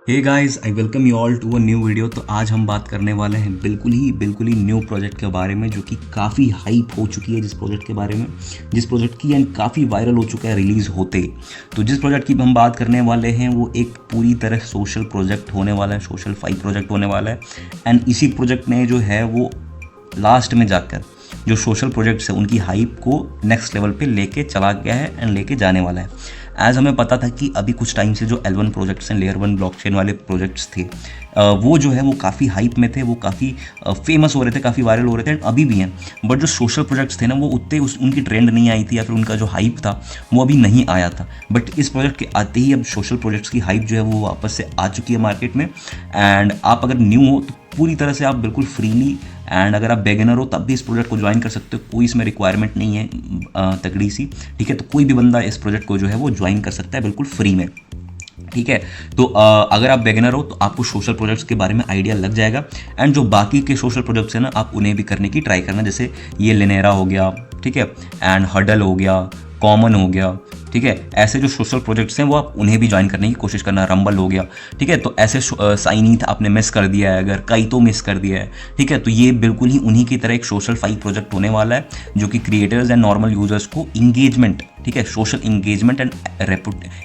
Hey guys, I welcome you all to a new video. तो आज हम बात करने वाले हैं बिल्कुल ही न्यू प्रोजेक्ट के बारे में, जो कि काफ़ी हाइप हो चुकी है। जिस प्रोजेक्ट की एंड काफ़ी वायरल हो चुका है रिलीज़ होते। तो जिस प्रोजेक्ट की हम बात करने वाले हैं वो एक पूरी तरह सोशल प्रोजेक्ट होने वाला है, सोशल फाइव प्रोजेक्ट होने वाला है। एंड इसी प्रोजेक्ट ने जो है वो लास्ट में जाकर जो सोशल प्रोजेक्ट्स है उनकी हाइप को नेक्स्ट लेवल पे लेके चला गया है एंड लेके जाने वाला है। एज हमें पता था कि अभी कुछ टाइम से जो L1 प्रोजेक्ट्स हैं, लेयर 1 ब्लॉकचेन वाले प्रोजेक्ट्स थे, वो जो है वो काफ़ी हाइप में थे, वो काफ़ी फेमस हो रहे थे, काफ़ी वायरल हो रहे थे एंड अभी भी हैं। बट जो सोशल प्रोजेक्ट्स थे ना, वो उतने उनकी ट्रेंड नहीं आई थी या फिर उनका जो हाइप था वो अभी नहीं आया था। बट इस प्रोजेक्ट के आते ही अब सोशल प्रोजेक्ट्स की हाइप जो है वो वापस से आ चुकी है मार्केट में। एंड आप अगर न्यू हो तो पूरी तरह से आप बिल्कुल फ्रीली, एंड अगर आप बेगिनर हो तब भी इस प्रोजेक्ट को ज्वाइन कर सकते हो। कोई इसमें रिक्वायरमेंट नहीं है तगड़ी सी, ठीक है। तो कोई भी बंदा इस प्रोजेक्ट को जो है वो ज्वाइन कर सकता है बिल्कुल फ्री में, ठीक है। तो अगर आप बेगिनर हो तो आपको सोशल प्रोजेक्ट्स के बारे में आइडिया लग जाएगा। एंड जो बाकी के सोशल प्रोजेक्ट्स हैं ना, आप उन्हें भी करने की ट्राई करना। जैसे ये लिनेरा हो गया, ठीक है, एंड हडल हो गया, कॉमन हो गया, ठीक है। ऐसे जो सोशल प्रोजेक्ट्स हैं वो आप उन्हें भी ज्वाइन करने की कोशिश करना। रंबल हो गया, ठीक है। तो ऐसे साइनीथ आपने मिस कर दिया है, अगर कई तो मिस कर दिया है, ठीक है। तो ये बिल्कुल ही उन्हीं की तरह एक सोशल फाइव प्रोजेक्ट होने वाला है, जो कि क्रिएटर्स एंड नॉर्मल यूजर्स को इंगेजमेंट, ठीक है, सोशल इंगेजमेंट एंड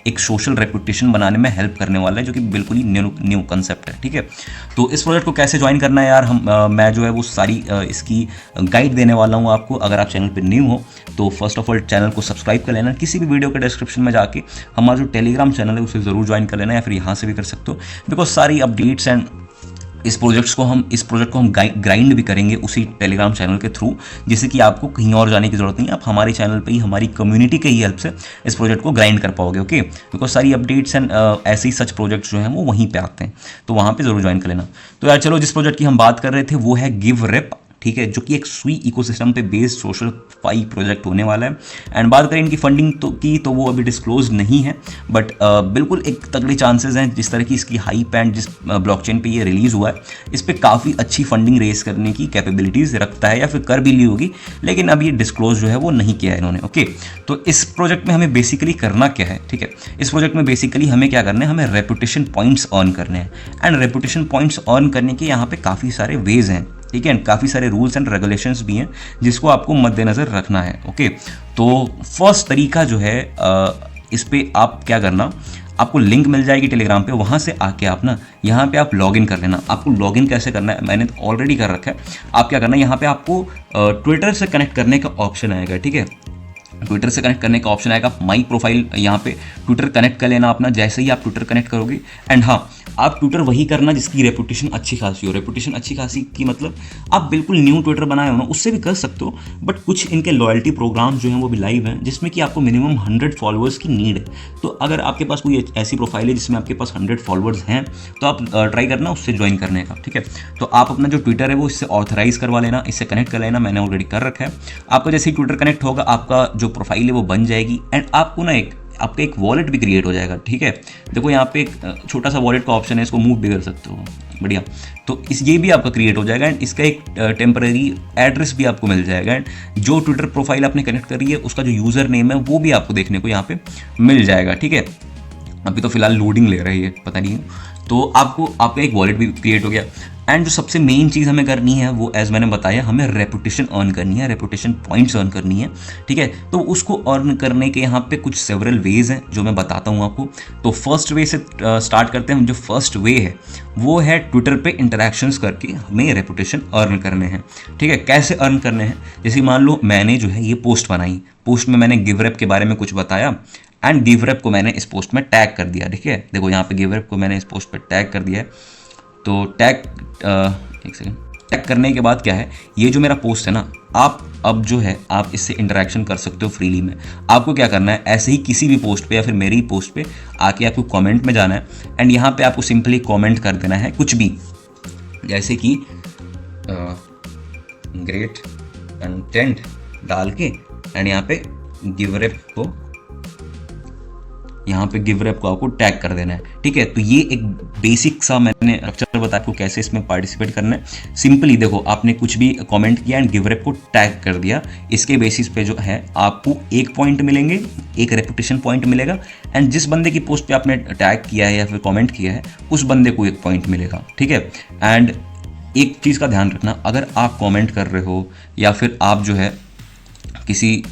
एक सोशल रेपुटेशन बनाने में हेल्प करने वाला है, जो कि बिल्कुल ही न्यू कंसेप्ट है, ठीक है। तो इस प्रोजेक्ट को कैसे ज्वाइन करना है यार, मैं जो है वो सारी इसकी गाइड देने वाला हूँ आपको। अगर आप चैनल पर न्यू हो तो फर्स्ट ऑफ ऑल चैनल को सब्सक्राइब कर लेना। किसी भी वीडियो के डिस्क्रिप्शन में जाके हमारा जो टेलीग्राम चैनल है उसे ज़रूर ज्वाइन कर लेना, या फिर यहाँ से भी कर सकते हो। बिकॉज सारी अपडेट्स एंड इस प्रोजेक्ट को हम ग्राइंड भी करेंगे उसी टेलीग्राम चैनल के थ्रू, जिससे कि आपको कहीं और जाने की ज़रूरत नहीं है। आप हमारे चैनल पे ही, हमारी कम्युनिटी के ही हेल्प से इस प्रोजेक्ट को ग्राइंड कर पाओगे, ओके। बिकॉज सारी अपडेट्स एंड ऐसे ही सच प्रोजेक्ट्स जो हैं वो वहीं पे आते हैं, तो वहाँ पे ज़रूर ज्वाइन कर लेना। तो यार चलो, जिस प्रोजेक्ट की हम बात कर रहे थे वो है गिवरेप, ठीक है, जो कि एक सुई इकोसिस्टम पे बेस्ड सोशल फाइव प्रोजेक्ट होने वाला है। एंड बात करें इनकी फंडिंग तो वो अभी डिस्क्लोज नहीं है, बट बिल्कुल एक तगड़े चांसेस हैं। जिस तरह की इसकी हाइप एंड जिस ब्लॉकचेन पे ये रिलीज़ हुआ है, इस पर काफ़ी अच्छी फंडिंग रेज करने की कैपेबिलिटीज़ रखता है, या फिर कर भी ली होगी, लेकिन अब ये डिस्क्लोज जो है वो नहीं किया है इन्होंने, ओके। तो इस प्रोजेक्ट में हमें बेसिकली करना क्या है, ठीक है। इस प्रोजेक्ट में बेसिकली हमें क्या करना है, हमें रेपुटेशन पॉइंट्स अर्न करने हैं। एंड रेपुटेशन पॉइंट्स अर्न करने के यहाँ पे काफ़ी सारे वेज हैं, ठीक है। काफ़ी सारे रूल्स एंड रेगुलेशंस भी हैं जिसको आपको मद्देनज़र रखना है, ओके। तो फर्स्ट तरीका जो है, इस पर आप क्या करना, आपको लिंक मिल जाएगी टेलीग्राम पे, वहाँ से आके आप ना यहाँ पे आप लॉगिन कर लेना। आपको लॉगिन कैसे करना है, मैंने ऑलरेडी कर रखा है। आप क्या करना है, यहाँ पे आपको ट्विटर से कनेक्ट करने का ऑप्शन आएगा, ठीक है। ट्विटर से कनेक्ट करने का ऑप्शन आएगा, माई प्रोफाइल, यहाँ पे ट्विटर कनेक्ट कर लेना अपना। जैसे ही आप ट्विटर कनेक्ट करोगे, एंड हाँ, आप ट्विटर वही करना जिसकी रेपुटेशन अच्छी खासी हो। रेपुटेशन अच्छी खासी की मतलब आप बिल्कुल न्यू ट्विटर बनाए हो ना, उससे भी कर सकते हो, बट कुछ इनके लॉयल्टी प्रोग्राम जो हैं वो भी लाइव हैं, जिसमें कि आपको मिनिमम 100 फॉलोअर्स की नीड है। तो अगर आपके पास कोई ऐसी प्रोफाइल है जिसमें आपके पास 100 फॉलोअर्स हैं, तो आप ट्राई करना उससे ज्वाइन करने का, ठीक है। तो आप अपना जो ट्विटर है वो इससे ऑथराइज करवा लेना, इससे कनेक्ट कर लेना। मैंने ऑलरेडी कर रखा है। आपका जैसे ही ट्विटर कनेक्ट होगा, आपका जो प्रोफाइल है वो बन जाएगी, एंड आपको ना आपका एक वॉलेट भी क्रिएट हो जाएगा, ठीक है। देखो यहाँ पे एक छोटा सा वॉलेट का ऑप्शन है, इसको मूव भी कर सकते हो, बढ़िया। तो ये भी आपका क्रिएट हो जाएगा, एंड इसका एक टेम्पररी एड्रेस भी आपको मिल जाएगा। एंड जो ट्विटर प्रोफाइल आपने कनेक्ट करी है उसका जो यूज़र नेम है वो भी आपको देखने को यहाँ पे मिल जाएगा, ठीक है। अभी तो फिलहाल लोडिंग ले रही है, पता नहीं। तो आपका एक वॉलेट भी क्रिएट हो गया। एंड जो सबसे मेन चीज़ हमें करनी है वो, एज मैंने बताया, हमें रेपुटेशन अर्न करनी है, रेपुटेशन पॉइंट्स अर्न करनी है, ठीक है। तो उसको अर्न करने के यहाँ पे कुछ सेवरल वेज हैं जो मैं बताता हूँ आपको। तो फर्स्ट वे से स्टार्ट करते हैं। जो फर्स्ट वे है वो है ट्विटर पे इंटरेक्शंस करके हमें रेपुटेशन अर्न करने हैं, ठीक है। कैसे अर्न करने हैं, जैसे मान लो मैंने जो है ये पोस्ट बनाई, पोस्ट में मैंने गिवरेप के बारे में कुछ बताया, एंड गिवरेप को मैंने इस पोस्ट में टैग कर दिया, ठीक है। देखो यहाँ पे गिवरेप को मैंने इस पोस्ट पे टैग कर दिया है। तो एक सेकंड, टैग करने के बाद क्या है, ये जो मेरा पोस्ट है ना, आप अब जो है आप इससे इंटरेक्शन कर सकते हो फ्रीली में। आपको क्या करना है, ऐसे ही किसी भी पोस्ट पे या फिर मेरी पोस्ट पे आके आपको कमेंट में जाना है, एंड यहाँ पे आपको सिंपली कमेंट कर देना है कुछ भी, जैसे कि ग्रेट कंटेंट डाल के, एंड यहाँ पे गिवरेप को यहाँ पे गिव रैप को आपको टैग कर देना है, ठीक है। तो ये एक बेसिक सा मैंने स्ट्रक्चर बताया आपको कैसे इसमें पार्टिसिपेट करना है। सिंपली देखो, आपने कुछ भी कमेंट किया एंड गिव रैप को टैग कर दिया, इसके बेसिस पे जो है आपको 1 पॉइंट मिलेंगे, 1 रेपुटेशन पॉइंट मिलेगा, एंड जिस बंदे की पोस्ट पे आपने टैग किया है या फिर कमेंट किया है उस बंदे को 1 पॉइंट मिलेगा, ठीक है। एंड एक चीज़ का ध्यान रखना, अगर आप कमेंट कर रहे हो या फिर आप जो है किसी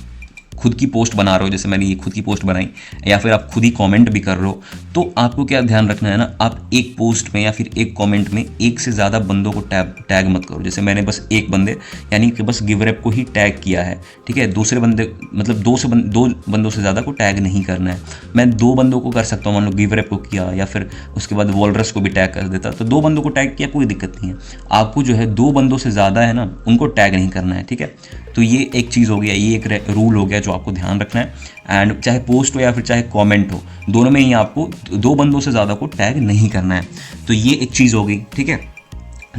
खुद की पोस्ट बना रहे हो, जैसे मैंने ये खुद की पोस्ट बनाई, या फिर आप खुद ही कमेंट भी कर रहे हो, तो आपको क्या ध्यान रखना है ना, आप एक पोस्ट में या फिर एक कमेंट में एक से ज़्यादा बंदों को टैग मत करो। जैसे मैंने बस एक बंदे यानी कि बस गिव रैप को ही टैग किया है, ठीक है। दूसरे बंदे मतलब दो बंदों से ज़्यादा को टैग नहीं करना है। मैं 2 बंदों को कर सकता हूँ, मान लो गिव रैप को किया या फिर उसके बाद वॉलरस को भी टैग कर देता, तो 2 बंदों को टैग किया, कोई दिक्कत नहीं है। आपको जो है 2 बंदों से ज़्यादा है ना उनको टैग नहीं करना है, ठीक है। तो ये एक चीज़ हो गया, ये एक रूल हो गया जो आपको ध्यान रखना है। एंड चाहे पोस्ट हो या फिर चाहे कमेंट हो, दोनों में ही आपको 2 बंदों से ज़्यादा को टैग नहीं करना है। तो ये एक चीज़ हो गई, ठीक है।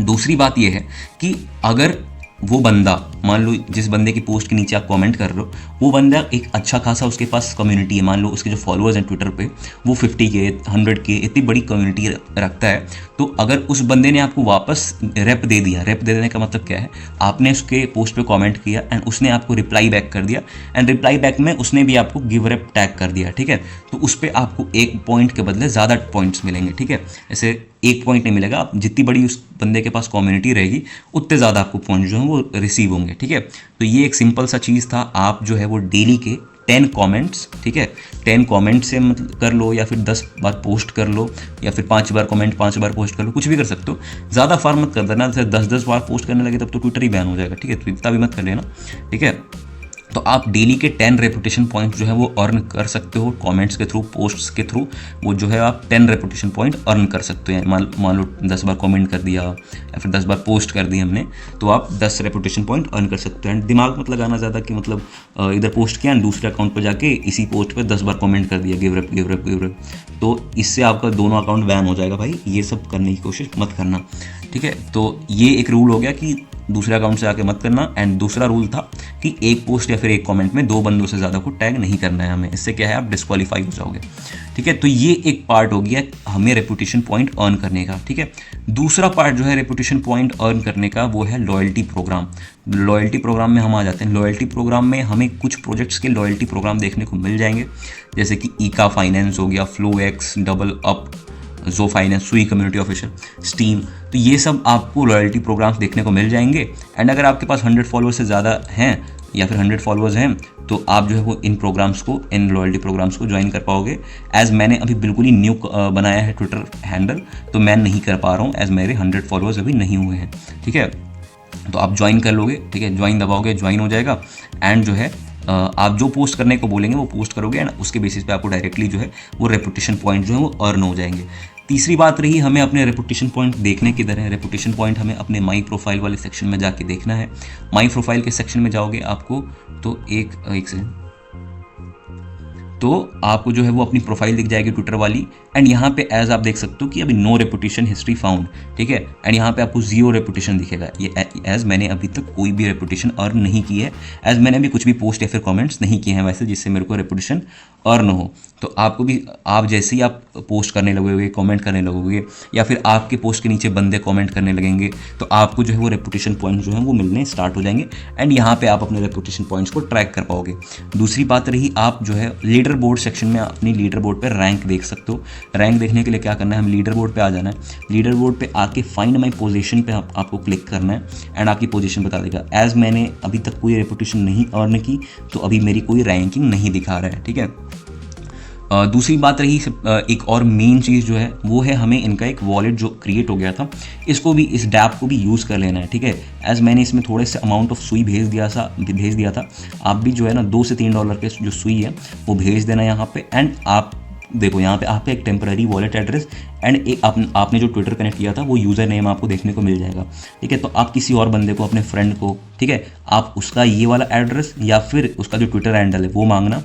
दूसरी बात ये है कि अगर वो बंदा, मान लो जिस बंदे की पोस्ट के नीचे आप कमेंट कर रहे हो, वो बंदा एक अच्छा खासा उसके पास कम्युनिटी है, मान लो उसके जो फॉलोअर्स हैं ट्विटर पे वो 50K 100K इतनी बड़ी कम्युनिटी रखता है, तो अगर उस बंदे ने आपको वापस रेप दे दिया, रेप दे देने का मतलब क्या है, आपने उसके पोस्ट पे कमेंट किया एंड उसने आपको रिप्लाई बैक कर दिया, एंड रिप्लाई बैक में उसने भी आपको गिव रेप टैग कर दिया, ठीक है। तो उस पर आपको 1 पॉइंट के बदले ज़्यादा पॉइंट्स मिलेंगे, ठीक है। ऐसे 1 पॉइंट नहीं मिलेगा, आप जितनी बड़ी उस बंदे के पास कम्युनिटी रहेगी उतने ज़्यादा आपको पॉइंट जो है वो रिसीव होंगे, ठीक है। तो ये एक सिंपल सा चीज़ था। आप जो है वो डेली के 10 कमेंट्स, ठीक है, 10 कमेंट से मतलब कर लो, या फिर 10 बार पोस्ट कर लो, या फिर 5 बार कमेंट 5 बार पोस्ट कर लो, कुछ भी कर सकते हो। ज़्यादा फार मत कर देना, जैसे 10-10 बार पोस्ट करने लगे तब तो ट्विटर ही बैन हो जाएगा, ठीक है। तो इतना भी मत कर लेना, ठीक है। तो आप डेली के 10 रेपुटेशन पॉइंट जो है वो अर्न कर सकते हो कमेंट्स के थ्रू, पोस्ट्स के थ्रू। वो जो है आप 10 रेपुटेशन पॉइंट अर्न कर सकते हो। मान लो 10 बार कमेंट कर दिया या फिर 10 बार पोस्ट कर दी हमने, तो आप 10 रेपुटेशन पॉइंट अर्न कर सकते हो। एंड दिमाग मत लगाना ज़्यादा कि मतलब इधर पोस्ट किया एंड दूसरे अकाउंट पर जाके इसी पोस्ट पर 10 बार कमेंट कर दिया गिव रेप, तो इससे आपका दोनों अकाउंट बैन हो जाएगा भाई। ये सब करने की कोशिश मत करना, ठीक है। तो ये एक रूल हो गया कि दूसरे अकाउंट से आके मत करना। एंड दूसरा रूल था कि एक पोस्ट या फिर एक कमेंट में 2 बंदों से ज़्यादा को टैग नहीं करना है हमें, इससे क्या है आप डिस्क्वालीफाई हो जाओगे, ठीक है। तो ये एक पार्ट हो गया हमें रेपुटेशन पॉइंट अर्न करने का, ठीक है। दूसरा पार्ट जो है रेपुटेशन पॉइंट अर्न करने का वो है लॉयल्टी प्रोग्राम। लॉयल्टी प्रोग्राम में हम आ जाते हैं। लॉयल्टी प्रोग्राम में हमें कुछ प्रोजेक्ट्स के लॉयल्टी प्रोग्राम देखने को मिल जाएंगे, जैसे कि ईका फाइनेंस हो गया, फ्लो एक्स, डबल अप, जो फाइनेंस, सुई कम्युनिटी ऑफिशियल, स्टीम। तो ये सब आपको लॉयल्टी प्रोग्राम्स देखने को मिल जाएंगे। एंड अगर आपके पास 100 फॉलोअर्स से ज़्यादा हैं या फिर 100 फॉलोअर्स हैं, तो आप जो है वो इन प्रोग्राम्स को, इन लॉयल्टी प्रोग्राम्स को ज्वाइन कर पाओगे। एज़ मैंने अभी बिल्कुल ही न्यू बनाया है ट्विटर हैंडल, तो मैं नहीं कर पा रहा हूँ, एज़ मेरे 100 फॉलोअर्स अभी नहीं हुए हैं, ठीक है। तो आप ज्वाइन कर लोगे, ठीक है, ज्वाइन दबाओगे, ज्वाइन हो जाएगा। एंड जो है आप जो पोस्ट करने को बोलेंगे वो पोस्ट करोगे, एंड उसके बेसिस पे आपको डायरेक्टली जो है वो रेपुटेशन पॉइंट जो है वो अर्न हो जाएंगे। तीसरी बात रही हमें अपने रेपुटेशन पॉइंट देखने किधर है। रेपुटेशन पॉइंट हमें अपने माई प्रोफाइल वाले सेक्शन में जाके देखना है। माई प्रोफाइल के सेक्शन में जाओगे आपको तो एक सेकंड, तो आपको जो है वो अपनी प्रोफाइल दिख जाएगी ट्विटर वाली। एंड यहाँ पे एज आप देख सकते हो कि अभी नो रेपुटेशन हिस्ट्री फाउंड, ठीक है। एंड यहाँ पे आपको 0 रेपुटेशन दिखेगा। ये एज मैंने अभी तक कोई भी रेपुटेशन अर्न नहीं की है, एज मैंने अभी कुछ भी पोस्ट या फिर कमेंट्स नहीं किए हैं वैसे जिससे मेरे को रेपुटेशन अर्न हो। तो आपको भी, आप जैसे ही आप पोस्ट करने लगोगे, कमेंट करने लगोगे, या फिर आपके पोस्ट के नीचे बंदे कमेंट करने लगेंगे, तो आपको जो है वो रेपुटेशन पॉइंट जो है वो मिलने स्टार्ट हो जाएंगे। एंड यहाँ पे आप अपने रेपुटेशन पॉइंट्स को ट्रैक कर पाओगे। दूसरी बात रही, आप जो है लीडर बोर्ड सेक्शन में अपनी लीडर बोर्ड पर रैंक देख सकते हो। रैंक देखने के लिए क्या करना है, हम लीडर बोर्ड पे आ जाना है। लीडर बोर्ड पे आके फाइंड माई पोजीशन पे आपको क्लिक करना है, एंड आपकी पोजीशन बता देगा। एज मैंने अभी तक कोई रेपुटेशन नहीं अर्न की, तो अभी मेरी कोई रैंकिंग नहीं दिखा रहा है, ठीक है। दूसरी बात रही, एक और मेन चीज़ जो है वो है हमें इनका एक वॉलेट जो क्रिएट हो गया था, इसको भी, इस डैप को भी यूज़ कर लेना है, ठीक है। एज मैंने इसमें थोड़े से अमाउंट ऑफ सुई भेज दिया था। आप भी जो है ना $2 से $3 के जो सुई है वो भेज देना यहाँ पे। एंड आप देखो यहाँ पे आपका एक टेम्पररी वॉलेट एड्रेस एंड एक आपने जो ट्विटर कनेक्ट किया था वो यूज़र नेम आपको देखने को मिल जाएगा, ठीक है। तो आप किसी और बंदे को, अपने फ्रेंड को, ठीक है, आप उसका ये वाला एड्रेस या फिर उसका जो ट्विटर हैंडल है वो मांगना।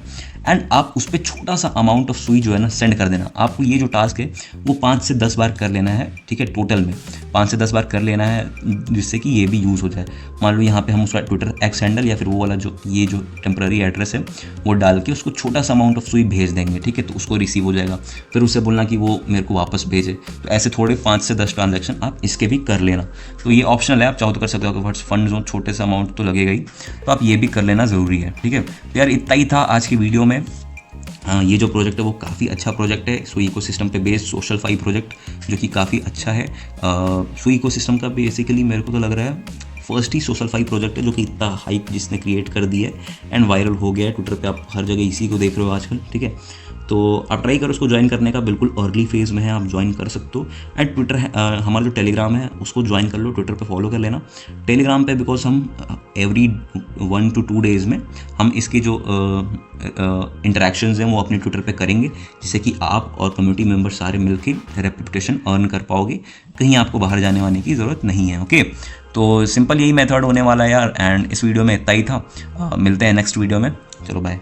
एंड आप उस पर छोटा सा अमाउंट ऑफ सुई जो है ना सेंड कर देना। आपको ये जो टास्क है वो 5 से 10 बार कर लेना है, ठीक है, टोटल में 5 से 10 बार कर लेना है, जिससे कि ये भी यूज़ हो जाए। मान लो यहाँ पे हम उसका ट्विटर एक्स हैंडल या फिर वो वाला जो ये जो टेम्पररी एड्रेस है वो डाल के उसको छोटा सा अमाउंट ऑफ सुई भेज देंगे, ठीक है, तो उसको रिसीव हो जाएगा। फिर उससे बोलना कि वो मेरे को वापस भेजे। तो ऐसे थोड़े 5 से 10 ट्रांजैक्शन आप इसके भी कर लेना। तो ये ऑप्शनल है, आप चाहो तो कर सकते हो, आपके फंड जो छोटे सा अमाउंट तो लगेगा ही, तो आप ये भी कर लेना ज़रूरी है, ठीक है। तो यार इतना ही था आज की वीडियो में। ये जो प्रोजेक्ट है वो काफ़ी अच्छा प्रोजेक्ट है, सो इकोसिस्टम पे बेस्ड सोशल फाई प्रोजेक्ट जो कि काफ़ी अच्छा है। सो इकोसिस्टम का बेसिकली मेरे को तो लग रहा है फर्स्ट ही सोशल फाई प्रोजेक्ट है जो कि इतना हाइप जिसने क्रिएट कर दिया है एंड वायरल हो गया है। ट्विटर पे आप हर जगह इसी को देख रहे हो आजकल, ठीक है। तो आप ट्राई करो उसको ज्वाइन करने का, बिल्कुल अर्ली फेज़ में है, आप ज्वाइन कर सकते हो। एंड ट्विटर है, हमारा जो टेलीग्राम है उसको ज्वाइन कर लो, ट्विटर पे फॉलो कर लेना टेलीग्राम पे, बिकॉज हम एवरी 1 to 2 डेज़ में हम इसकी जो इंटरेक्शंस हैं वो अपने ट्विटर पे करेंगे, जिससे कि आप और कम्युनिटी मेंबर सारे मिलके रेपुटेशन अर्न कर पाओगे। कहीं आपको बाहर जाने वाने की ज़रूरत नहीं है, ओके। तो सिंपल यही मेथड होने वाला है यार। एंड इस वीडियो में इतना ही था, मिलते हैं नेक्स्ट वीडियो में, चलो बाय।